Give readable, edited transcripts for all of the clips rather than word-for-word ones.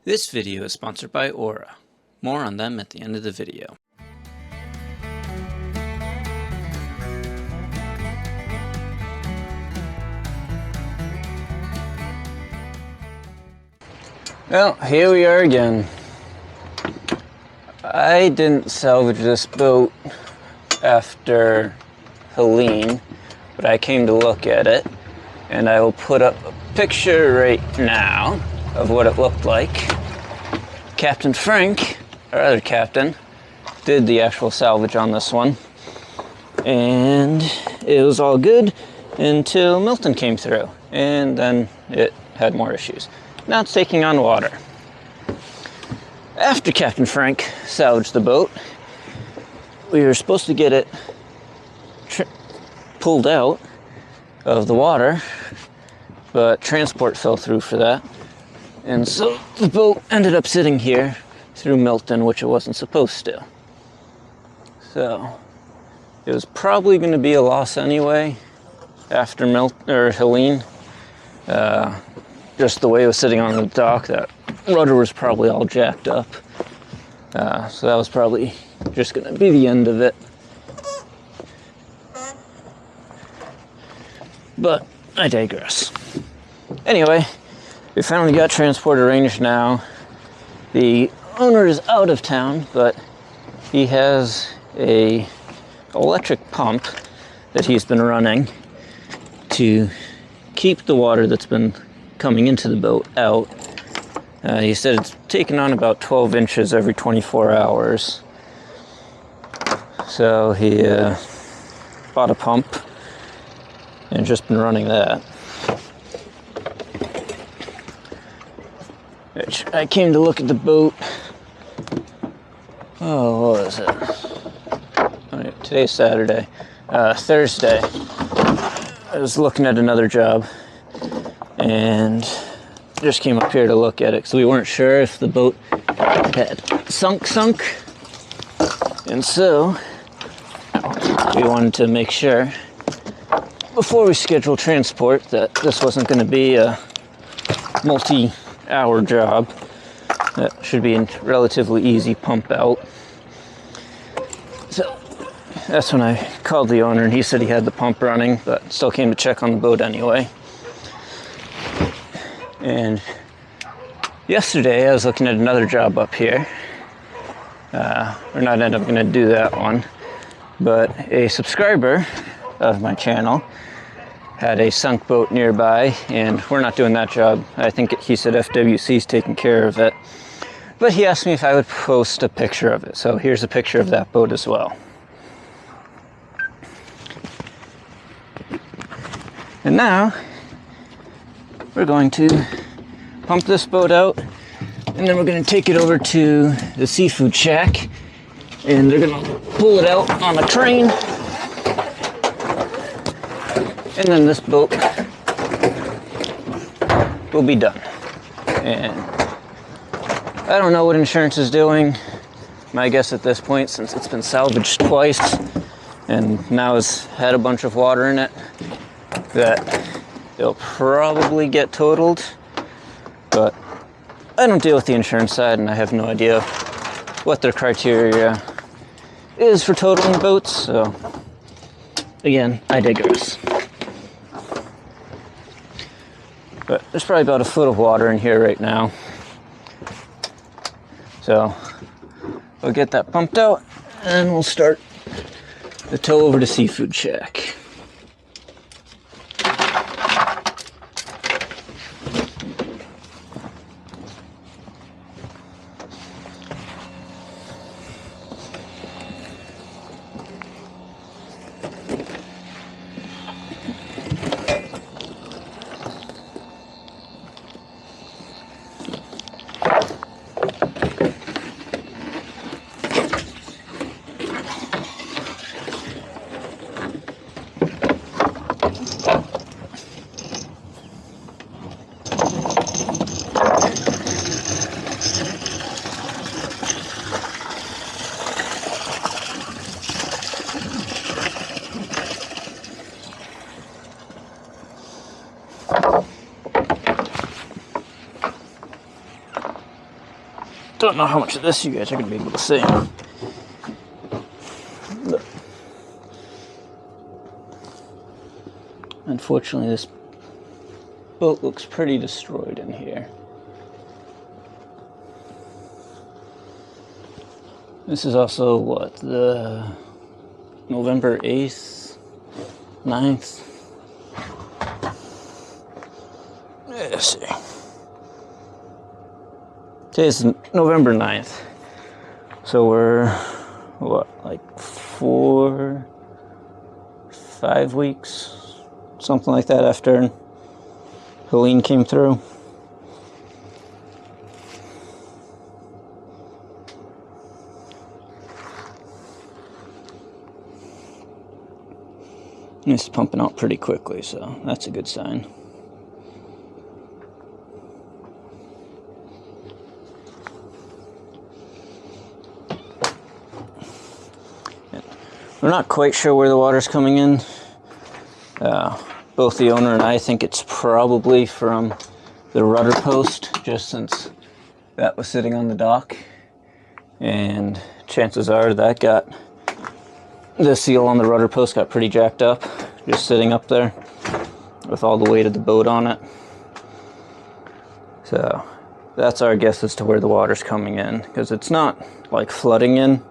This video is sponsored by Aura. More on them at the end of the video. Well, here we are again. I didn't salvage this boat after Helene, but I came to look at it, and I will put up a picture right now of what it looked like. Capt Frank, our other captain, did the actual salvage on this one, and it was all good until Milton came through, and then it had more issues. Now it's taking on water. After Capt Frank salvaged the boat, we were supposed to get it pulled out of the water, but transport fell through for that. And so the boat ended up sitting here through Milton, which it wasn't supposed to. So it was probably going to be a loss anyway after Helene. Just the way it was sitting on the dock, that rudder was probably all jacked up. So that was probably just going to be the end of it. But I digress. Anyway, we finally got transport arranged now. The owner is out of town, but he has a electric pump that he's been running to keep the water that's been coming into the boat out. He said it's taken on about 12 inches every 24 hours. So he bought a pump and just been running that. Which I came to look at the boat. Oh, what was it? Oh, today's Saturday. Thursday, I was looking at another job and just came up here to look at it because we weren't sure if the boat had sunk. And so we wanted to make sure before we scheduled transport that this wasn't going to be a multi-hour job. That should be a relatively easy pump out. So that's when I called the owner, and he said he had the pump running, but still came to check on the boat anyway. And yesterday I was looking at another job up here. We're not end up going to do that one, but a subscriber of my channel had a sunk boat nearby, and we're not doing that job. I think he said FWC's taking care of it, but he asked me if I would post a picture of it, so here's a picture of that boat as well. And now we're going to pump this boat out, and then we're going to take it over to the seafood shack, and they're going to pull it out on a train. And then this boat will be done. And I don't know what insurance is doing. My guess at this point, since it's been salvaged twice and now has had a bunch of water in it, that it'll probably get totaled. But I don't deal with the insurance side, and I have no idea what their criteria is for totaling boats. So again, I digress. But there's probably about a foot of water in here right now. So we'll get that pumped out, and we'll start the tow over to Seafood Shack. don't know how much of this you guys are going to be able to see. But unfortunately, this boat looks pretty destroyed in here. This is also, what, the November 8th, 9th? Let's see. Today's November 9th. So we're, what, like 5 weeks? Something like that after Helene came through. It's pumping out pretty quickly, so that's a good sign. We're not quite sure where the water's coming in. Both the owner and I think it's probably from the rudder post, just since that was sitting on the dock. And chances are that got the seal on the rudder post got pretty jacked up, just sitting up there with all the weight of the boat on it. So that's our guess as to where the water's coming in, because it's not like flooding in,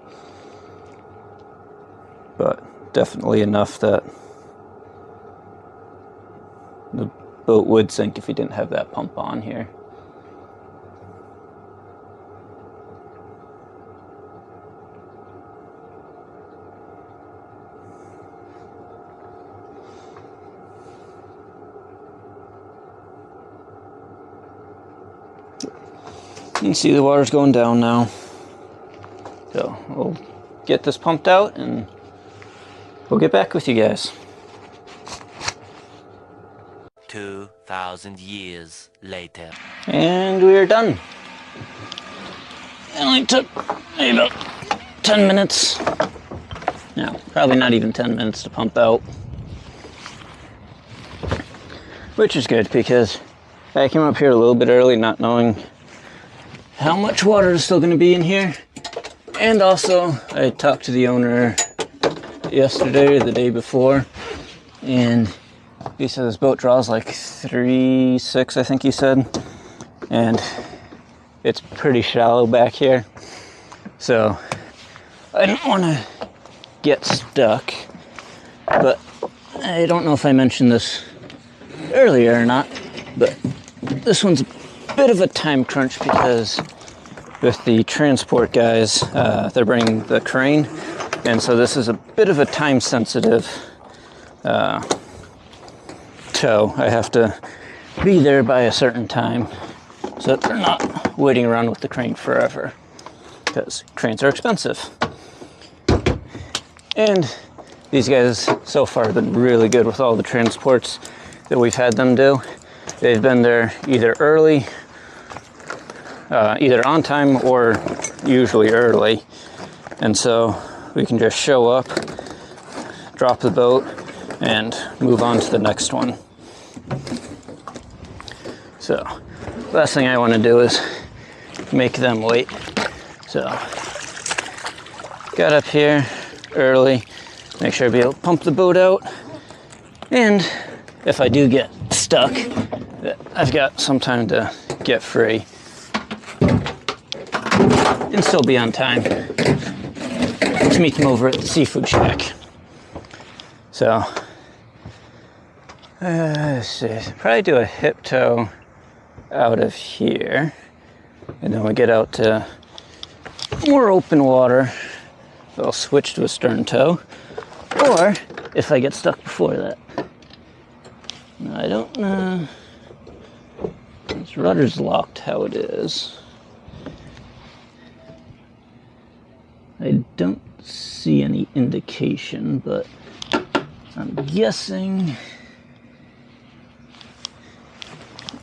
but definitely enough that the boat would sink if you didn't have that pump on here. You can see the water's going down now. So we'll get this pumped out and we'll get back with you guys. 2,000 years later. And we're done. It only took maybe about 10 minutes. No, probably not even 10 minutes to pump out. Which is good because I came up here a little bit early not knowing how much water is still going to be in here. And also, I talked to the owner yesterday or the day before, and he said this boat draws like 3.6, I think he said, and it's pretty shallow back here. So I don't want to get stuck, but I don't know if I mentioned this earlier or not, but this one's a bit of a time crunch because with the transport guys, they're bringing the crane, and so this is a bit of a time sensitive tow. I have to be there by a certain time so that they're not waiting around with the crane forever, because cranes are expensive. And these guys so far have been really good with all the transports that we've had them do. They've been there either early, either on time or usually early, and so we can just show up, drop the boat, and move on to the next one. So last thing I want to do is make them wait. So got up here early, make sure I be able to pump the boat out, and if I do get stuck, I've got some time to get free and still be on time to meet them over at the seafood shack. So let's see, probably do a hip tow out of here, and then we get out to more open water, I'll switch to a stern tow, or if I get stuck before that. I don't know. This rudder's locked how it is. I don't see any indication, but I'm guessing.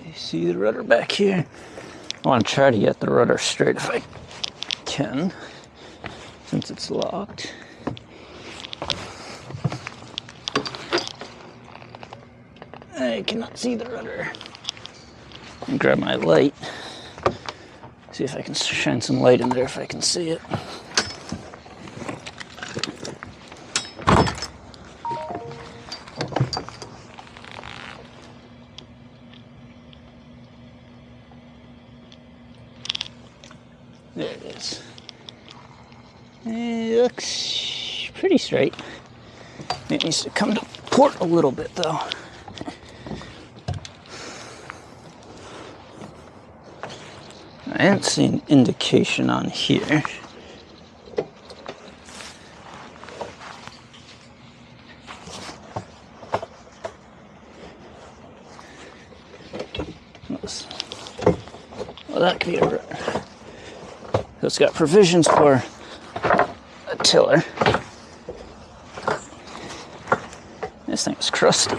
You see the rudder back here? I want to try to get the rudder straight if I can, since it's locked. I cannot see the rudder. Grab my light. See if I can shine some light in there if I can see it. There it is. It looks pretty straight. It needs to come to port a little bit though. I didn't see an indication on here. Well, that could be a... It's got provisions for a tiller. This thing is crusty.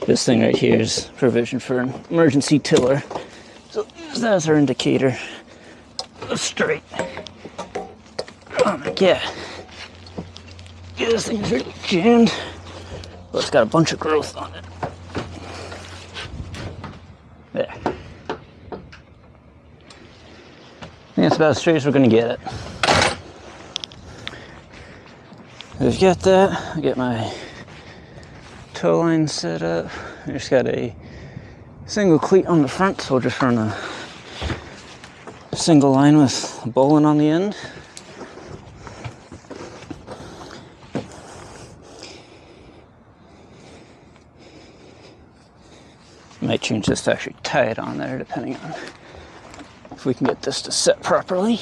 This thing right here is provision for an emergency tiller. So use that as our indicator of straight. Oh my god. Yeah, this thing's really jammed. Well, it's got a bunch of growth on it. There. I think that's about as straight as we're gonna get it. We've got that. I get my tow line set up. I just got a single cleat on the front, so we'll just run a single line with a bowline on the end. Might change this to actually tie it on there, depending on if we can get this to set properly.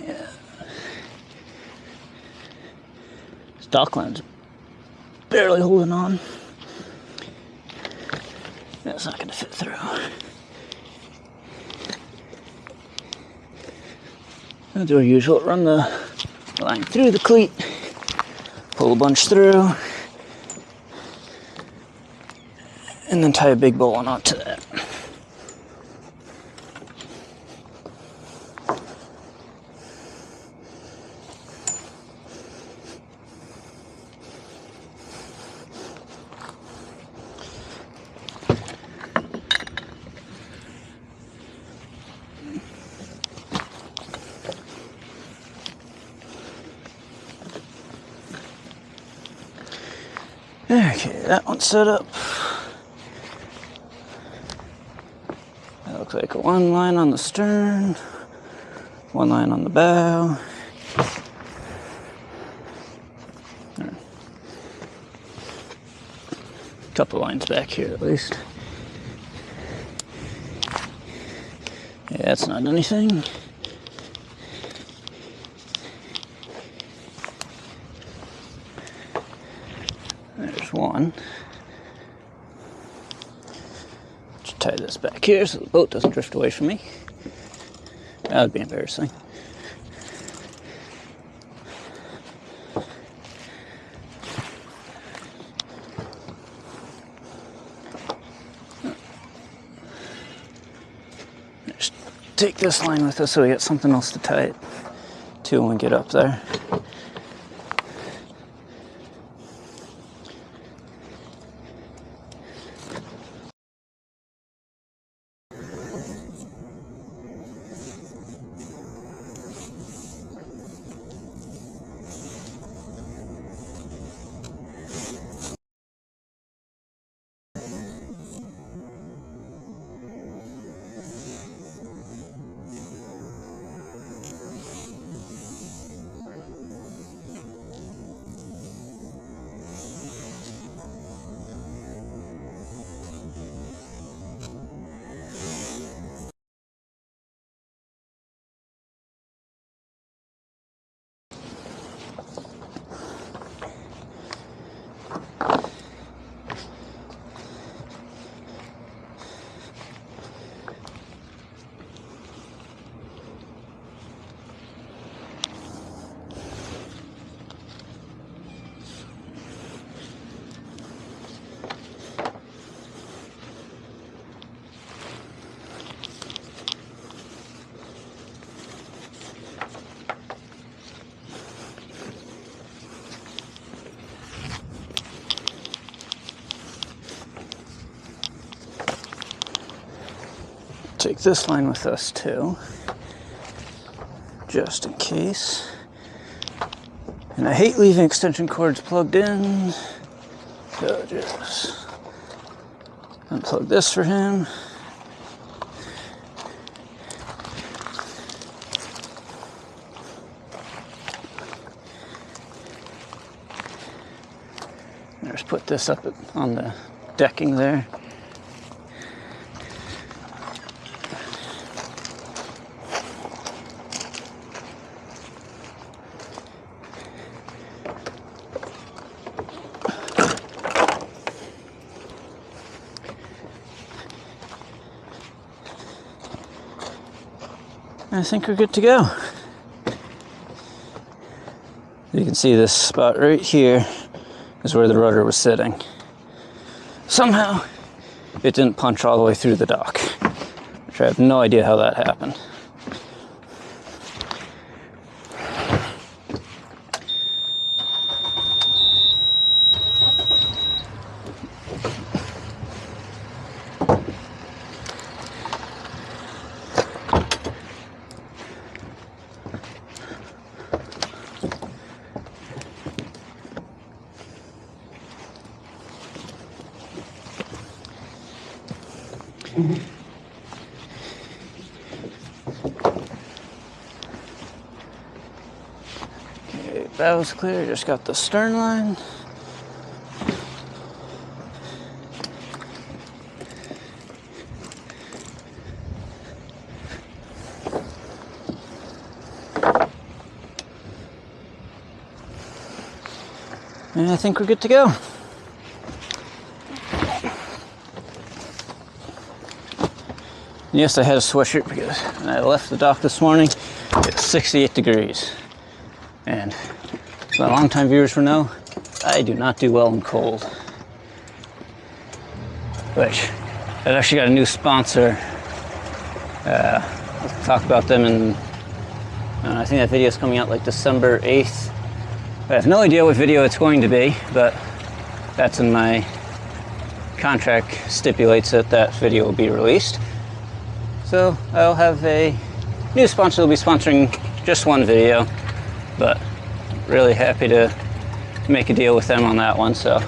Yeah. This dock line's barely holding on. That's not going to fit through. I'll do our usual, run the line through the cleat, pull a bunch through, and then tie a big bowline onto that. Okay, that one's set up. That looks like one line on the stern, one line on the bow. Couple lines back here at least. Yeah, that's not anything. There's one. Just tie this back here so the boat doesn't drift away from me. That would be embarrassing. Just take this line with us so we get something else to tie it to when we get up there. take this line with us too, just in case. And I hate leaving extension cords plugged in, so just unplug this for him. Just put this up on the decking there. I think we're good to go. You can see this spot right here is where the rudder was sitting. Somehow, it didn't punch all the way through the dock, which I have no idea how that happened. Okay, that was clear. Just got the stern line. And I think we're good to go. Yes, I had a sweatshirt because when I left the dock this morning, it's 68 degrees. And as my longtime viewers will know, I do not do well in cold. Which, I've actually got a new sponsor. I'll talk about them in, I think that video is coming out like December 8th. I have no idea what video it's going to be, but that's in my contract stipulates that that video will be released. So I'll have a new sponsor who will be sponsoring just one video, but really happy to make a deal with them on that one, so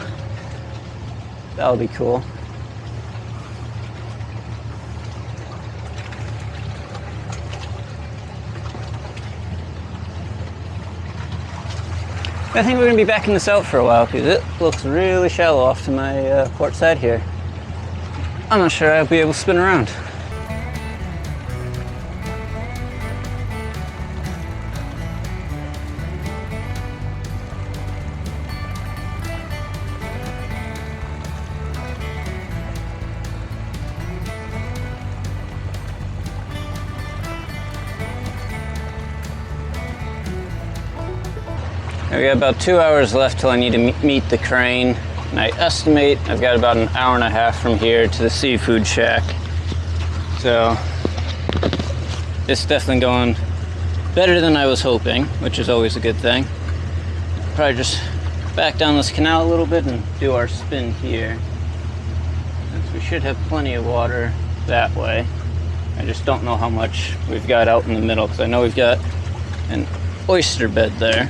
that'll be cool. I think we're going to be backing this out for a while because it looks really shallow off to my port side here. I'm not sure I'll be able to spin around. We got about 2 hours left till I need to meet the crane, and I estimate I've got about an hour and a half from here to the seafood shack. So it's definitely going better than I was hoping, which is always a good thing. Probably just back down this canal a little bit and do our spin here. Since we should have plenty of water that way. I just don't know how much we've got out in the middle, because I know we've got an oyster bed there.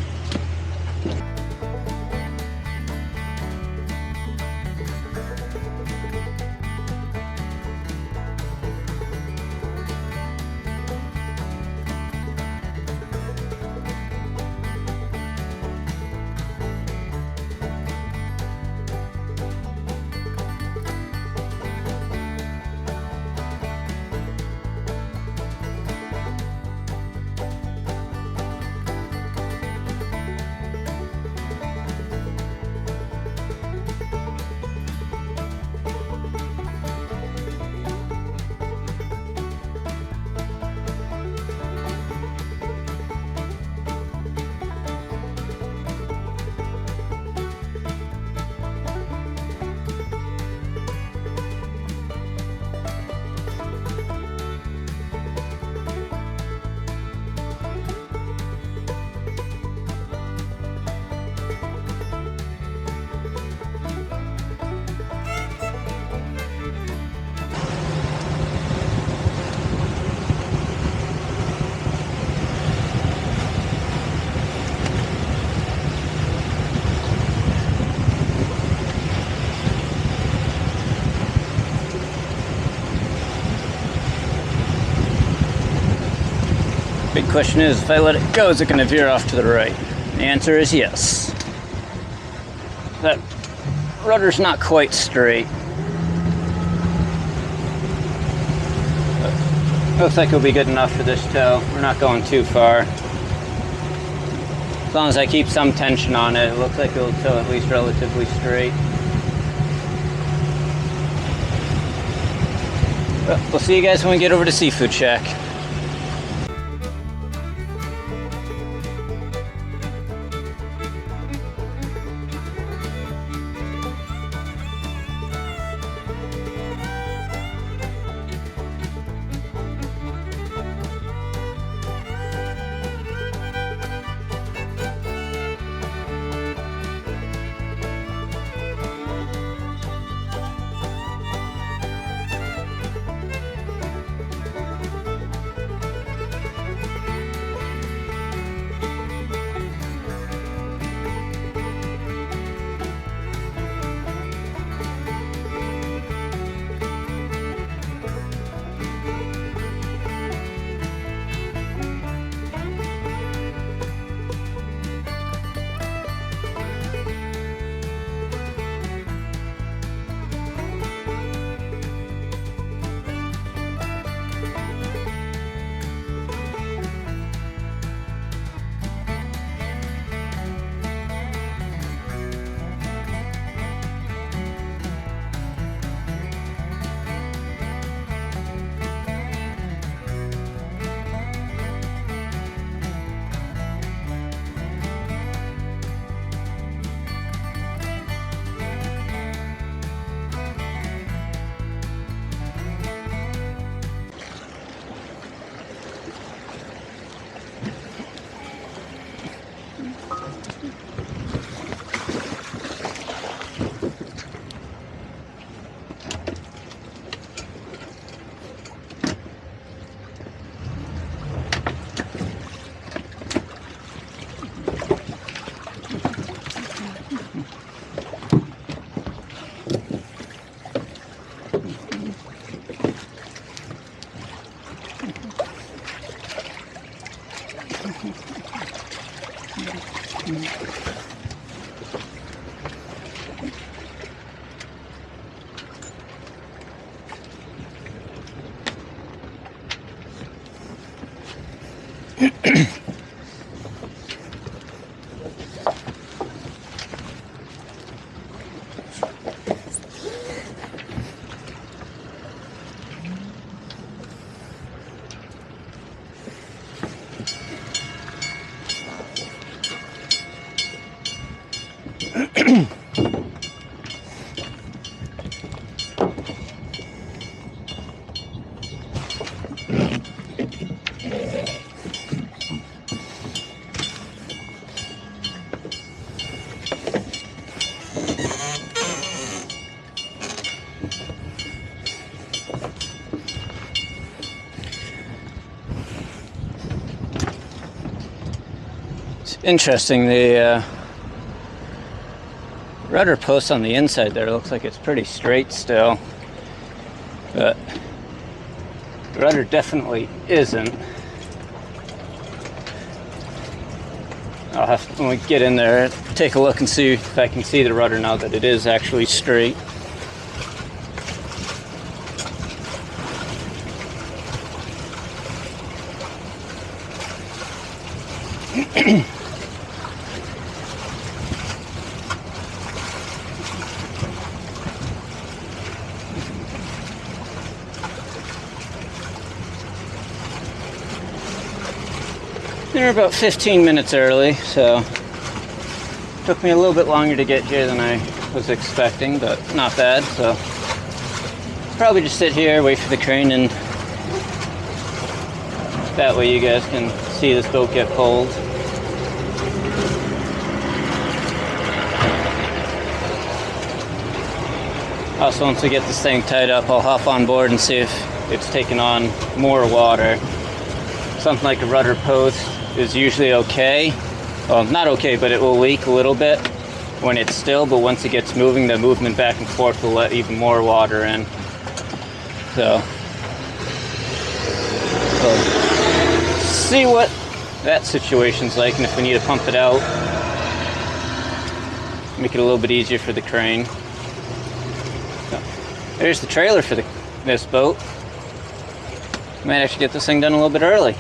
Big question is, if I let it go, is it going to veer off to the right? The answer is yes. That rudder's not quite straight. But looks like it'll be good enough for this tow. We're not going too far. As long as I keep some tension on it, it looks like it'll tow at least relatively straight. But we'll see you guys when we get over to Seafood Shack. Interesting, the rudder post on the inside there looks like it's pretty straight still, but the rudder definitely isn't. I'll have to, when we get in there, take a look and see if I can see the rudder now that it is actually straight. They're about 15 minutes early, so took me a little bit longer to get here than I was expecting, but not bad. So probably just sit here, wait for the crane, and that way you guys can see this boat get pulled. Also, once we get this thing tied up, I'll hop on board and see if it's taking on more water. Something like a rudder post is usually okay. Well, not okay, but it will leak a little bit when it's still, but once it gets moving, the movement back and forth will let even more water in. So see what that situation's like and if we need to pump it out. Make it a little bit easier for the crane. So, there's the trailer for this boat. Might actually get this thing done a little bit early.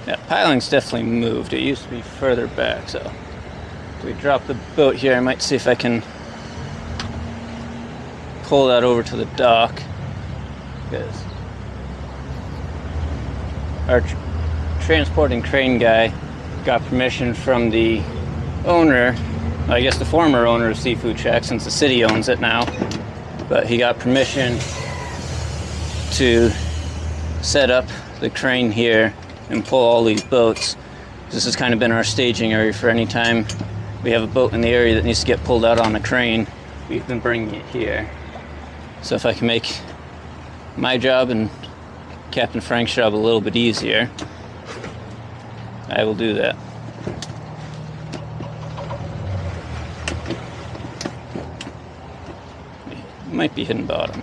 Yeah, piling's definitely moved. It used to be further back, so if we drop the boat here, I might see if I can pull that over to the dock, because our transporting crane guy got permission from the owner, I guess the former owner of Seafood Shack, since the city owns it now, but he got permission to set up the crane here and pull all these boats. This has kind of been our staging area for any time we have a boat in the area that needs to get pulled out on a crane. We've been bringing it here. So if I can make my job and Captain Frank's job a little bit easier, I will do that. Might be hitting bottom.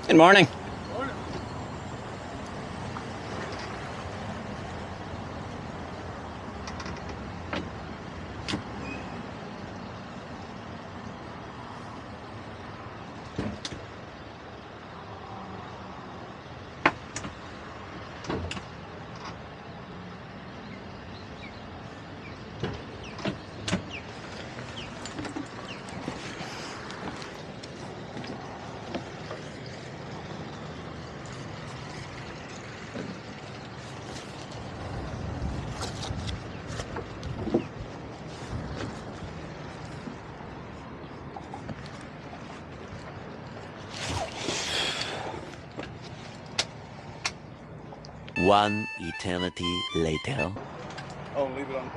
Good morning. One eternity later. Oh, leave it on.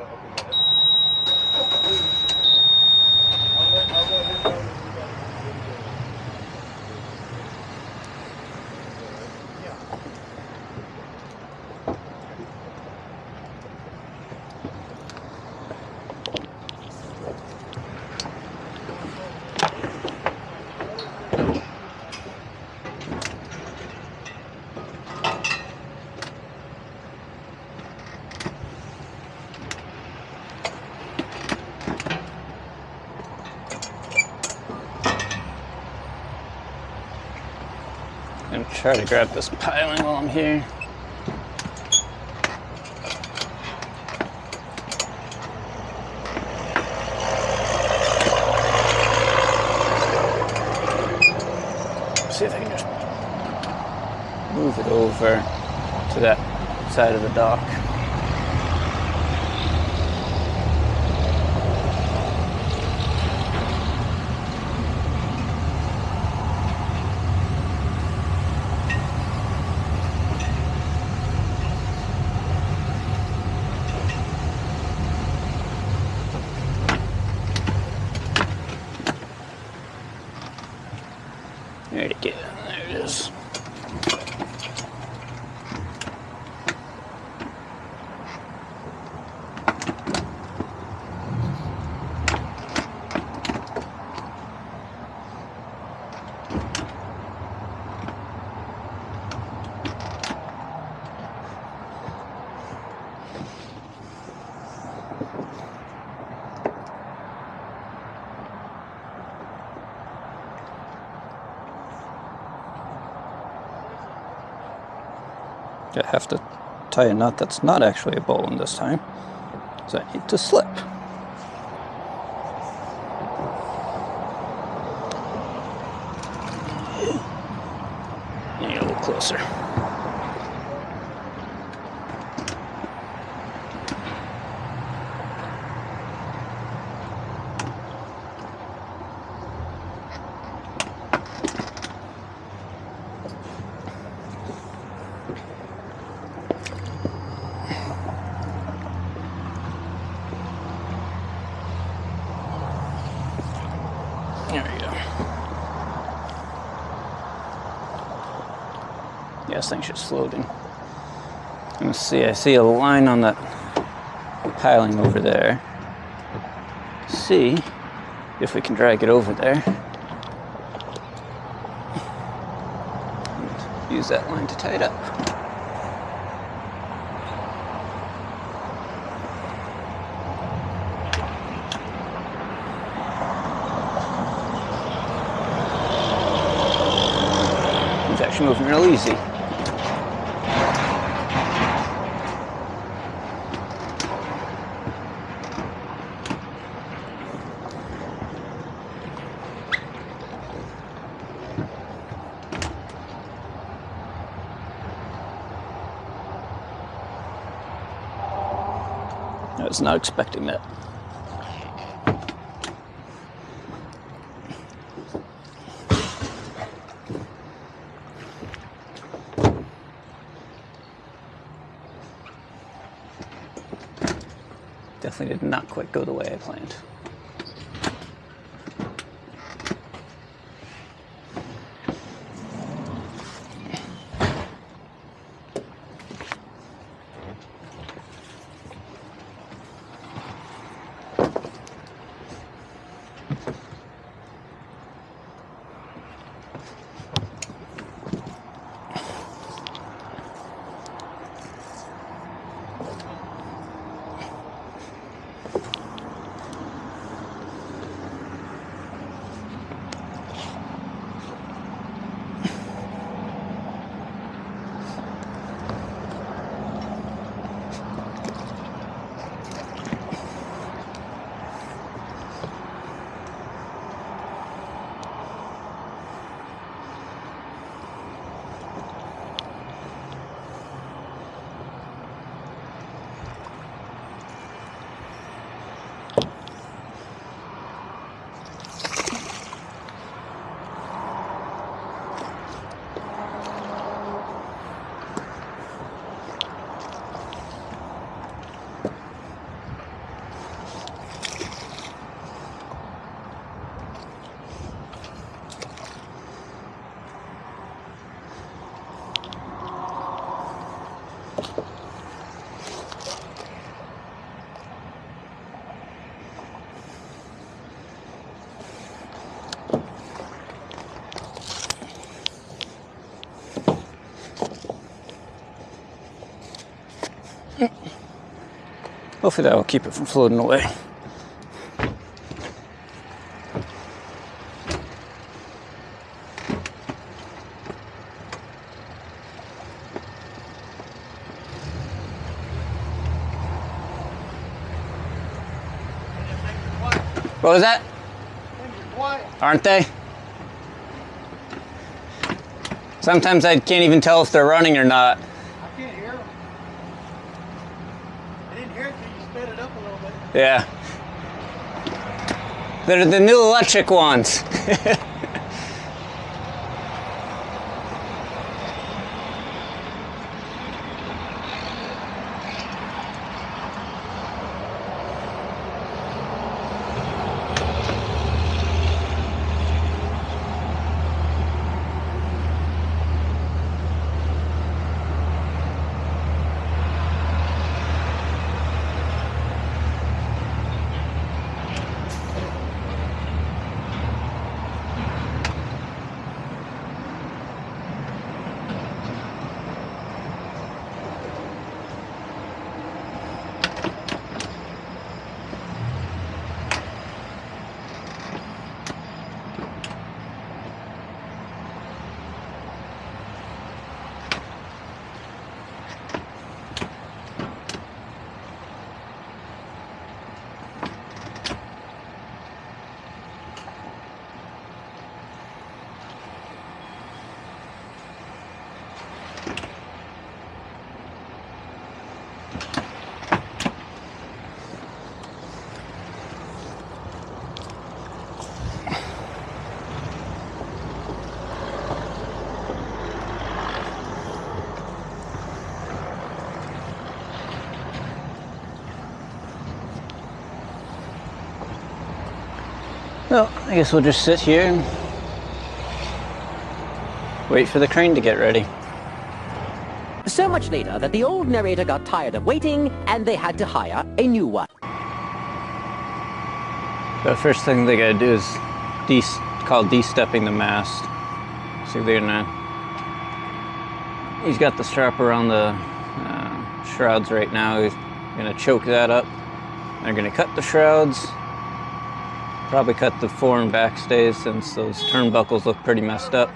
Okay, I'm gonna try to grab this piling while I'm here. See if I can just move it over to that side of the dock. Where'd it get? There it is. I have to tie a knot that's not actually a bowline this time, so I need to slip. Get a little closer. There we go. Yeah, this thing's just floating. Let's see, I see a line on that piling over there. See if we can drag it over there. And use that line to tie it up. It's actually moving real easy. I was not expecting that. Definitely did not quite go the way I planned. Hopefully that will keep it from floating away. What was that? Aren't they? Sometimes I can't even tell if they're running or not. I can't hear them. I didn't hear it till you sped it up a little bit. Yeah. They're the new electric ones. Well, I guess we'll just sit here and wait for the crane to get ready. So much later that the old narrator got tired of waiting and they had to hire a new one. The first thing they gotta do is called de-stepping the mast. See, he's got the strap around the shrouds right now. He's gonna choke that up. They're gonna cut the shrouds. Probably cut the fore and back stays since those turnbuckles look pretty messed up.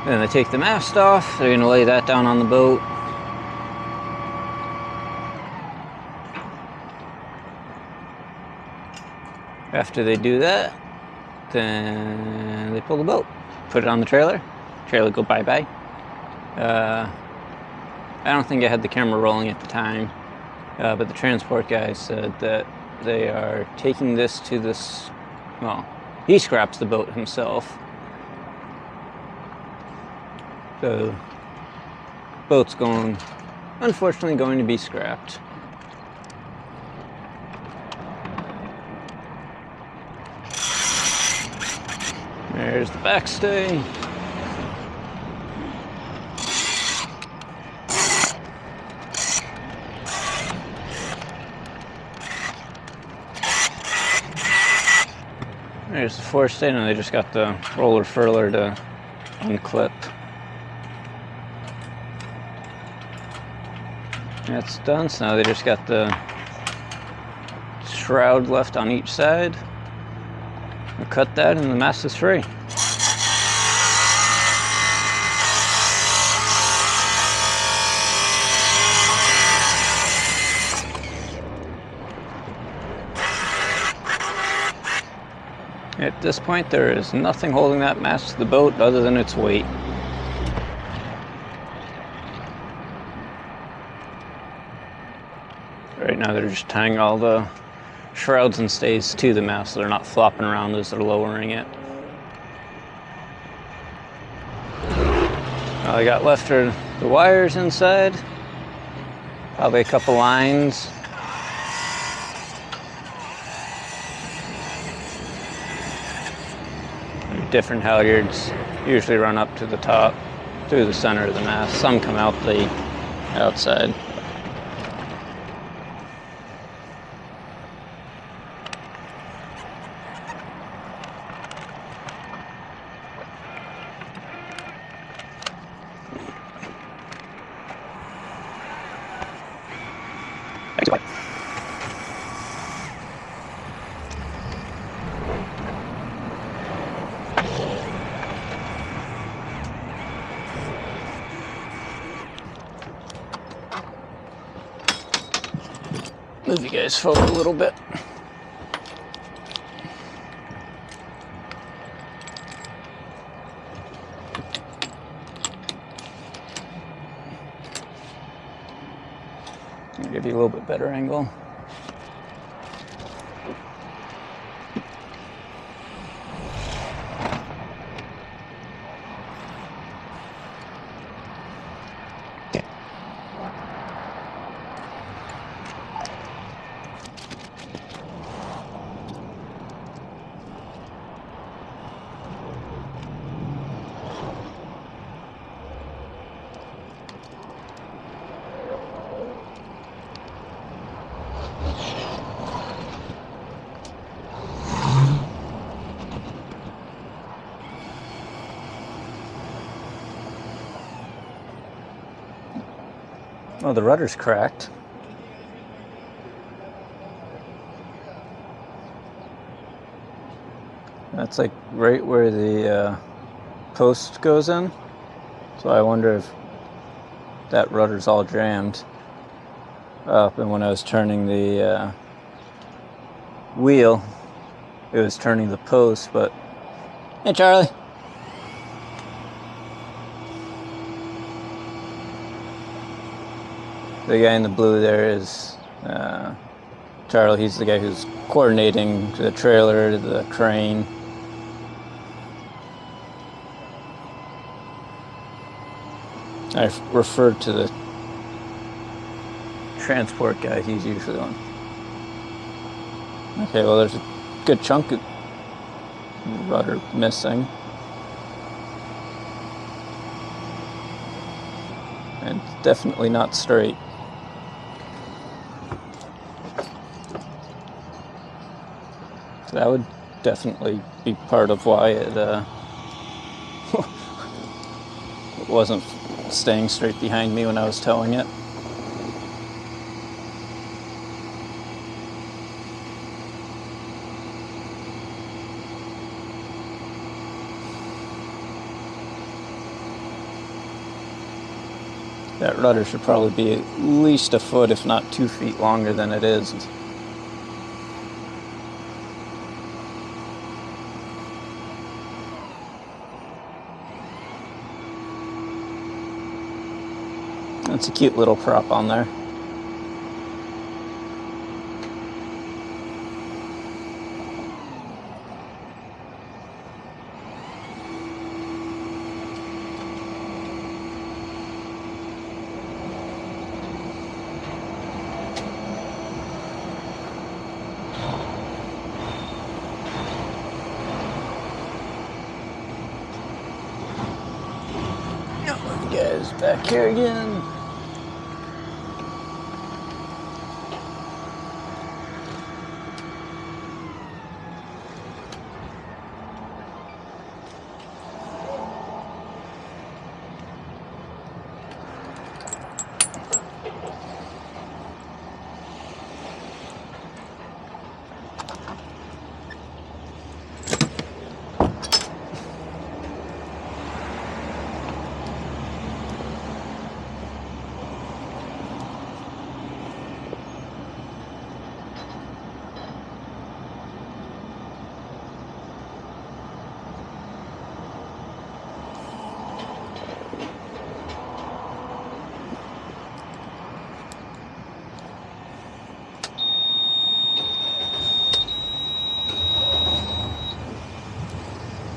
Then they take the mast off. They're gonna lay that down on the boat. After they do that, then they pull the boat, put it on the trailer. Trailer go bye-bye. I don't think I had the camera rolling at the time, but the transport guy said that they are taking this to this, well, he scraps the boat himself. The boat's unfortunately going to be scrapped. There's the backstay. There's the forestay, and they just got the roller furler to unclip. That's done, so now they just got the shroud left on each side. We'll cut that and the mast is free. At this point, there is nothing holding that mast to the boat other than its weight. Right now they're just tying all the shrouds and stays to the mast so they're not flopping around as they're lowering it. All I got left are the wires inside, probably a couple lines. Different halyards usually run up to the top, through the center of the mast. Some come out the outside. Move you guys forward a little bit. I'll give you a little bit better angle. Oh, the rudder's cracked. That's like right where the post goes in. So I wonder if that rudder's all jammed up, and when I was turning the wheel, it was turning the post, but... Hey, Charlie. The guy in the blue there is Charlie, he's the guy who's coordinating the trailer, the crane. I refer to the transport guy, he's usually on. Okay, well there's a good chunk of rudder missing. And definitely not straight. So that would definitely be part of why it wasn't staying straight behind me when I was towing it. That rudder should probably be at least a foot, if not 2 feet longer than it is. That's a cute little prop on there. Guys, back here again.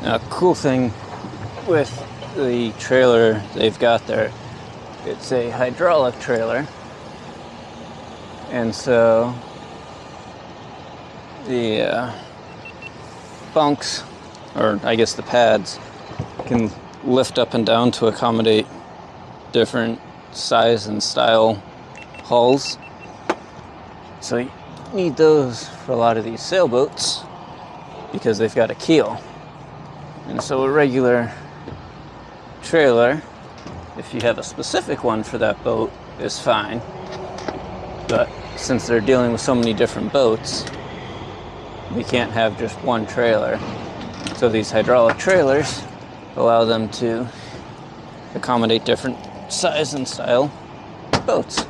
A cool thing with the trailer they've got there, it's a hydraulic trailer, and so the bunks, or I guess the pads, can lift up and down to accommodate different size and style hulls. So you need those for a lot of these sailboats because they've got a keel. And so a regular trailer, if you have a specific one for that boat, is fine. But since they're dealing with so many different boats, we can't have just one trailer. So these hydraulic trailers allow them to accommodate different size and style boats.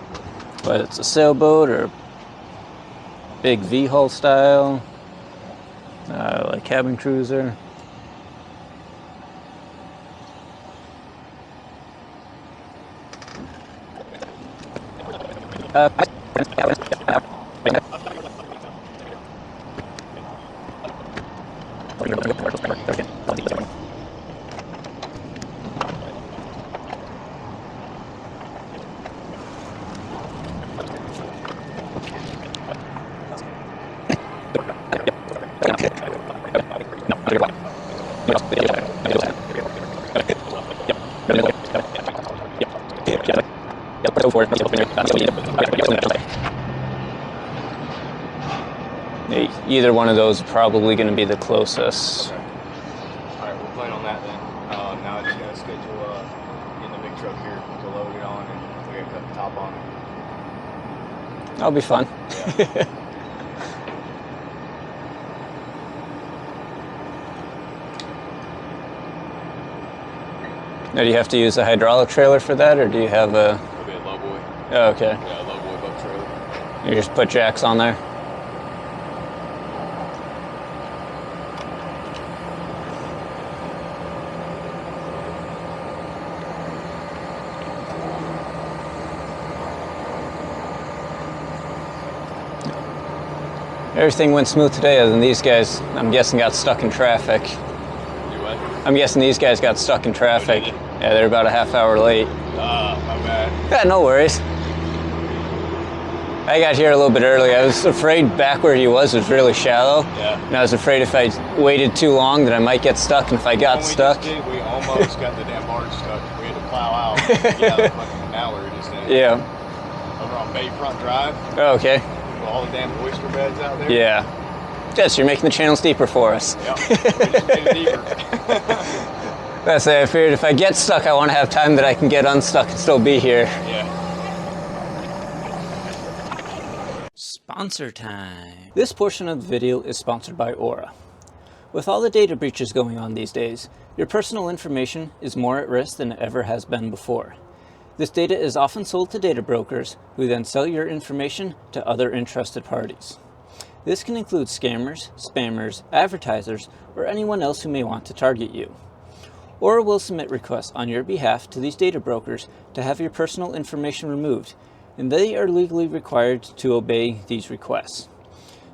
Whether it's a sailboat or big V-hull style, like cabin cruiser. Either one of those is probably going to be the closest. Alright, we'll plan on that then. Now I just got to schedule getting the big truck here to load it on, and we got to cut the top on it. That'll be fun. Yeah. Now, do you have to use a hydraulic trailer for that, or do you have a... It'll be a lowboy. Oh, okay. Yeah, a lowboy boat trailer. You just put jacks on there? Everything went smooth today, other than these guys, I'm guessing, got stuck in traffic. Do what? I'm guessing these guys got stuck in traffic. Oh, did Yeah, they're about a half hour late. My bad. Yeah, no worries. I got here a little bit early. I was afraid back where he was really shallow. Yeah. And I was afraid if I waited too long that I might get stuck, and if I got stuck... We almost got the damn barge stuck. We had to plow out and get out of the fucking canal where it is then. Yeah. Over on Bayfront Drive. Oh, okay. With all the damn oyster beds out there. Yeah. Yes, you're making the channels deeper for us. Yep. We just made it deeper. That's it. I figured if I get stuck, I want to have time that I can get unstuck and still be here. Yeah. Sponsor time. This portion of the video is sponsored by Aura. With all the data breaches going on these days, your personal information is more at risk than it ever has been before. This data is often sold to data brokers, who then sell your information to other interested parties. This can include scammers, spammers, advertisers, or anyone else who may want to target you. Aura will submit requests on your behalf to these data brokers to have your personal information removed, and they are legally required to obey these requests.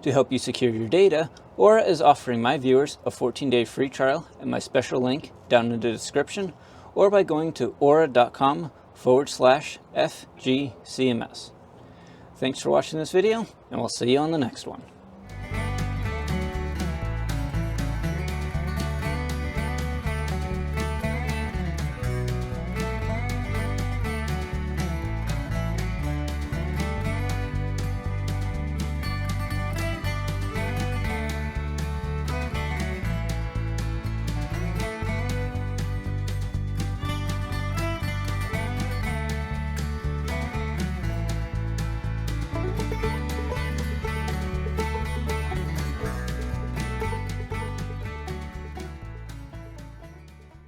To help you secure your data, Aura is offering my viewers a 14-day free trial at my special link down in the description, or by going to aura.com/FGCMS. Thanks for watching this video, and we'll see you on the next one.